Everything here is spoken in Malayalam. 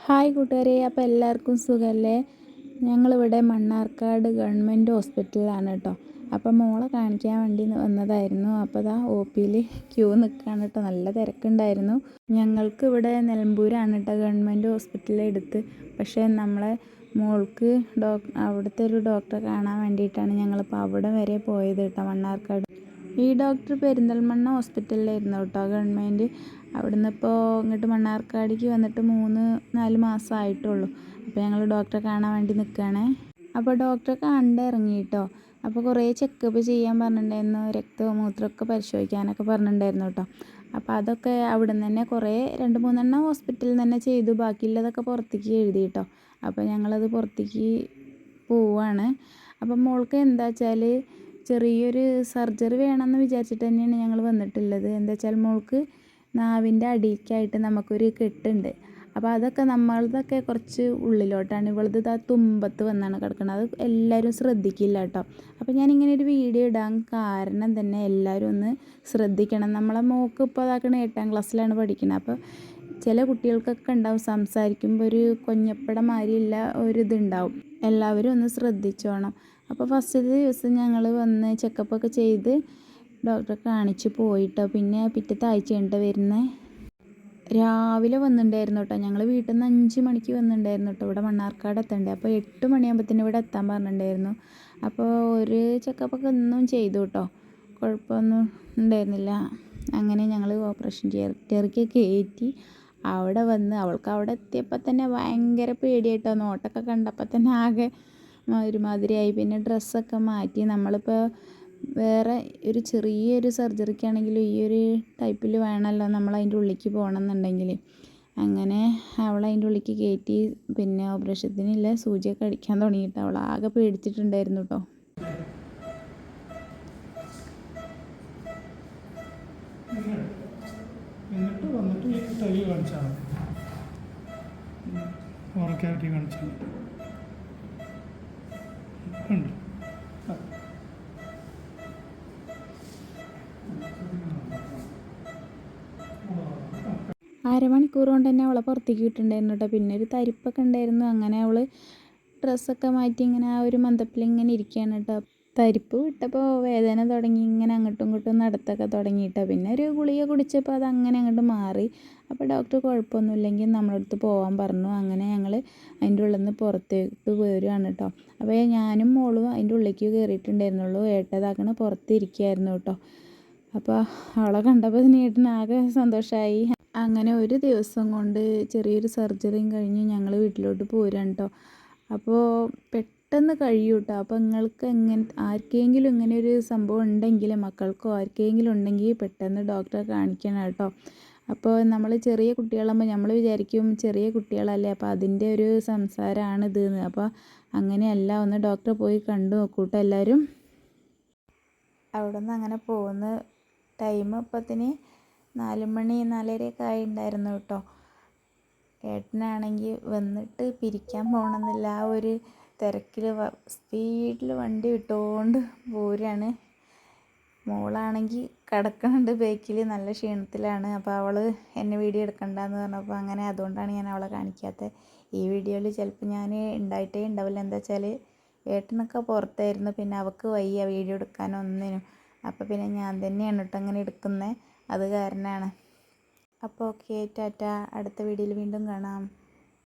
ഹായ് കൂട്ടുകാരെ, അപ്പോൾ എല്ലാവർക്കും സുഖമല്ലേ? ഞങ്ങളിവിടെ മണ്ണാർക്കാട് ഗവൺമെൻറ് ഹോസ്പിറ്റലിലാണ് കേട്ടോ. അപ്പോൾ മോളെ കാണിക്കാൻ വേണ്ടി വന്നതായിരുന്നു. അപ്പോൾ ഇതാ ഒ പിയിൽ ക്യൂ നിൽക്കുകയാണ് കേട്ടോ. നല്ല തിരക്കുണ്ടായിരുന്നു. ഞങ്ങൾക്ക് ഇവിടെ നിലമ്പൂരാണ് കേട്ടോ ഗവൺമെൻറ് ഹോസ്പിറ്റലിൽ എടുത്ത്. പക്ഷേ നമ്മളെ മോൾക്ക് അവിടുത്തെ ഒരു ഡോക്ടറെ കാണാൻ വേണ്ടിയിട്ടാണ് ഞങ്ങളിപ്പോൾ അവിടെ വരെ പോയത് കേട്ടോ, മണ്ണാർക്കാട്. ഈ ഡോക്ടർ പെരിന്തൽമണ്ണ ഹോസ്പിറ്റലിലായിരുന്നു കേട്ടോ ഗവൺമെൻറ്. അവിടുന്ന് ഇപ്പോൾ ഇങ്ങോട്ട് മണ്ണാർക്കാടിക്ക് വന്നിട്ട് 3-4 മാസമായിട്ടുള്ളൂ. അപ്പോൾ ഞങ്ങൾ ഡോക്ടറെ കാണാൻ വേണ്ടി നിൽക്കുകയാണേ. അപ്പോൾ ഡോക്ടറെ കണ്ടിറങ്ങി കേട്ടോ. അപ്പോൾ കുറേ ചെക്കപ്പ് ചെയ്യാൻ പറഞ്ഞിട്ടുണ്ടായിരുന്നു, രക്തവും മൂത്രമൊക്കെ പരിശോധിക്കാനൊക്കെ പറഞ്ഞിട്ടുണ്ടായിരുന്നു കേട്ടോ. അപ്പോൾ അതൊക്കെ അവിടെ നിന്ന് തന്നെ കുറേ 2-3 ഹോസ്പിറ്റലിൽ തന്നെ ചെയ്തു. ബാക്കിയുള്ളതൊക്കെ പുറത്തേക്ക് എഴുതി കേട്ടോ. അപ്പോൾ ഞങ്ങളത് പുറത്തേക്ക് പോവാണ്. അപ്പം മോൾക്ക് എന്താ വെച്ചാൽ ചെറിയൊരു സർജറി വേണമെന്ന് വിചാരിച്ചിട്ട് തന്നെയാണ് ഞങ്ങൾ വന്നിട്ടുള്ളത്. എന്താ വെച്ചാൽ മോൾക്ക് നാവിൻ്റെ അടിയിലേക്കായിട്ട് നമുക്കൊരു കെട്ടുണ്ട്. അപ്പോൾ അതൊക്കെ നമ്മളതൊക്കെ കുറച്ച് ഉള്ളിലോട്ടാണ്. ഇവളത് ആ തുമ്പത്ത് വന്നാണ് കിടക്കുന്നത്. അത് എല്ലാവരും ശ്രദ്ധിക്കില്ല കേട്ടോ. അപ്പോൾ ഞാനിങ്ങനെ ഒരു വീഡിയോ ഇടാൻ കാരണം തന്നെ എല്ലാവരും ഒന്ന് ശ്രദ്ധിക്കണം. നമ്മളെ മോൾക്ക് ഇപ്പോൾ അതാക്കണ 8ാം ക്ലാസ്സിലാണ് പഠിക്കുന്നത്. അപ്പോൾ ചില കുട്ടികൾക്കൊക്കെ ഉണ്ടാവും സംസാരിക്കുമ്പോൾ ഒരു കൊഞ്ഞപ്പട മാതിരിയുള്ള ഒരിതുണ്ടാവും. എല്ലാവരും ഒന്ന് ശ്രദ്ധിച്ചോണം. അപ്പോൾ ഫസ്റ്റത്തെ ദിവസം ഞങ്ങൾ വന്ന് ചെക്കപ്പൊക്കെ ചെയ്ത് ഡോക്ടറെ കാണിച്ച് പോയിട്ടോ. പിന്നെ പിറ്റത്തെ ആഴ്ചയുണ്ട് വരുന്നത്. രാവിലെ വന്നിട്ടുണ്ടായിരുന്നു കേട്ടോ. ഞങ്ങൾ വീട്ടിൽ നിന്ന് 5 മണിക്ക് വന്നിട്ടുണ്ടായിരുന്നു കേട്ടോ. ഇവിടെ മണ്ണാർക്കാട് എത്തണ്ടേ. അപ്പോൾ 8 മണിയാകുമ്പോഴത്തേനും ഇവിടെ എത്താൻ പറഞ്ഞിട്ടുണ്ടായിരുന്നു. അപ്പോൾ ഒരു ചെക്കപ്പൊക്കെ ഒന്നും ചെയ്തു കേട്ടോ. കുഴപ്പമൊന്നും ഉണ്ടായിരുന്നില്ല. അങ്ങനെ ഞങ്ങൾ ഓപ്പറേഷൻ തിയേറ്ററിലേക്ക് കയറ്റി അവിടെ വന്ന് അവൾക്ക് അവിടെ എത്തിയപ്പോൾ തന്നെ ഭയങ്കര പേടിയായിട്ടോ. നോട്ടൊക്കെ കണ്ടപ്പോൾ തന്നെ ആകെ ഒരുമാതിരിയായി. പിന്നെ ഡ്രസ്സൊക്കെ മാറ്റി. നമ്മളിപ്പോൾ വേറെ ഒരു ചെറിയൊരു സർജറിക്കാണെങ്കിലും ഈ ഒരു ടൈപ്പിൽ വേണമല്ലോ നമ്മൾ അതിൻ്റെ ഉള്ളിലേക്ക് പോകണമെന്നുണ്ടെങ്കിൽ. അങ്ങനെ അവളതിൻ്റെ ഉള്ളിലേക്ക് കയറ്റി. പിന്നെ ഓപ്പറേഷത്തിനില്ല സൂചിയൊക്കെ അടിക്കാൻ തുടങ്ങിയിട്ട് അവൾ ആകെ പേടിച്ചിട്ടുണ്ടായിരുന്നു കേട്ടോ. എന്നിട്ട് വന്നിട്ട് ഈ തൈ കാണിച്ചാൽ മതി. ഓർക്കാവിറ്റി കാണിച്ചാൽ ഉണ്ട്. അരമണിക്കൂർ കൊണ്ട് തന്നെ അവളെ പുറത്തേക്ക് വിട്ടിട്ടുണ്ടായിരുന്നു കേട്ടോ. പിന്നെ ഒരു തരിപ്പൊക്കെ ഉണ്ടായിരുന്നു. അങ്ങനെ അവൾ ഡ്രസ്സൊക്കെ മാറ്റി ഇങ്ങനെ ആ ഒരു മന്ദപ്പിൽ ഇങ്ങനെ ഇരിക്കുകയാണ് കേട്ടോ. തരിപ്പ് വിട്ടപ്പോൾ വേദന തുടങ്ങി. ഇങ്ങനെ അങ്ങോട്ടും ഇങ്ങോട്ടും നടത്തൊക്കെ തുടങ്ങിയിട്ടോ. പിന്നെ ഒരു ഗുളിക കുടിച്ചപ്പോൾ അത് അങ്ങനെ അങ്ങോട്ട് മാറി. അപ്പോൾ ഡോക്ടർ കുഴപ്പമൊന്നുമില്ലെങ്കിൽ നമ്മളടുത്ത് പോകാൻ പറഞ്ഞു. അങ്ങനെ ഞങ്ങൾ അതിൻ്റെ ഉള്ളിൽ നിന്ന് പുറത്തേക്ക് വരികയാണ് കേട്ടോ. അപ്പോൾ ഞാനും മോളും അതിൻ്റെ ഉള്ളിലേക്ക് കയറിയിട്ടുണ്ടായിരുന്നുള്ളൂ. ഏട്ടതാക്കണ പുറത്തിരിക്കുകയായിരുന്നു കേട്ടോ. അപ്പോൾ അവളെ കണ്ടപ്പോൾ ഏട്ടനാകെ സന്തോഷമായി. അങ്ങനെ ഒരു ദിവസം കൊണ്ട് ചെറിയൊരു സർജറിയും കഴിഞ്ഞ് ഞങ്ങൾ വീട്ടിലോട്ട് പോരാണ് കേട്ടോ. അപ്പോൾ പെട്ടെന്ന് കഴിയും കേട്ടോ. അപ്പോൾ നിങ്ങൾക്ക് ആർക്കെങ്കിലും ഇങ്ങനെ ഒരു സംഭവം ഉണ്ടെങ്കിൽ, മക്കൾക്കോ ആർക്കെങ്കിലും ഉണ്ടെങ്കിൽ പെട്ടെന്ന് ഡോക്ടറെ കാണിക്കണം കേട്ടോ. അപ്പോൾ നമ്മൾ ചെറിയ കുട്ടികളാകുമ്പോൾ നമ്മൾ വിചാരിക്കും ചെറിയ കുട്ടികളല്ലേ, അപ്പോൾ അതിൻ്റെ ഒരു സംസാരമാണിതെന്ന്. അപ്പോൾ അങ്ങനെയല്ല, ഒന്ന് ഡോക്ടറെ പോയി കണ്ടു നോക്കൂട്ടോ എല്ലാവരും. അവിടെ നിന്ന് അങ്ങനെ പോകുന്ന ടൈം ഇപ്പത്തിന് 4 മണി 4:30 ആയിട്ടുണ്ടായിരുന്നു കേട്ടോ. ഏട്ടനാണെങ്കിൽ വന്നിട്ട് പിരിക്കാൻ പോകണമെന്നില്ല. ആ ഒരു തിരക്കിൽ സ്പീഡിൽ വണ്ടി വിട്ടുകൊണ്ട് പോരാണ്. മോളാണെങ്കിൽ കിടക്കുന്നുണ്ട് ബേക്കിൽ, നല്ല ക്ഷീണത്തിലാണ്. അപ്പോൾ അവൾ എന്നെ വീഡിയോ എടുക്കണ്ടെന്ന് പറഞ്ഞപ്പോൾ അങ്ങനെ അതുകൊണ്ടാണ് ഞാൻ അവളെ കാണിക്കാത്തത്. ഈ വീഡിയോയിൽ ചിലപ്പോൾ ഞാൻ ഉണ്ടായിട്ടേ ഉണ്ടാവില്ല. എന്താ വെച്ചാൽ ഏട്ടനൊക്കെ പുറത്തായിരുന്നു. പിന്നെ അവൾക്ക് വയ്യ വീഡിയോ എടുക്കാനൊന്നിനും. അപ്പോൾ പിന്നെ ഞാൻ തന്നെയാണ് കേട്ടോ അങ്ങനെ എടുക്കുന്നത്. അത് കാരണമാണ്. അപ്പോൾ ഓക്കെ, ടാറ്റ. അടുത്ത വീഡിയോയിൽ വീണ്ടും കാണാം.